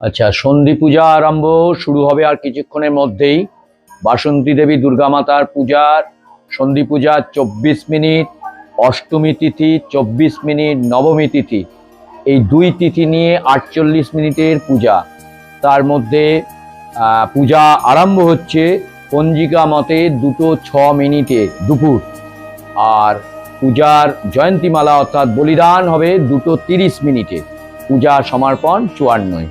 আচ্ছা, সন্ধি পূজা আরম্ভ শুরু হবে আর কিছুক্ষণের মধ্যেই। বাসন্তী দেবী দুর্গা মাতার পূজার সন্ধি পূজা 24 মিনিট, অষ্টমী তিথি 24 মিনিট, নবমী তিথি, এই দুই তিথি নিয়ে 48 মিনিটের পূজা। তার মধ্যে পূজা আরম্ভ হচ্ছে পঞ্জিকা মতে 2:06 দুপুর, আর পূজার জয়ন্তীমালা অর্থাৎ বলিদান হবে 2:30 পূজা সমার্পণ 54।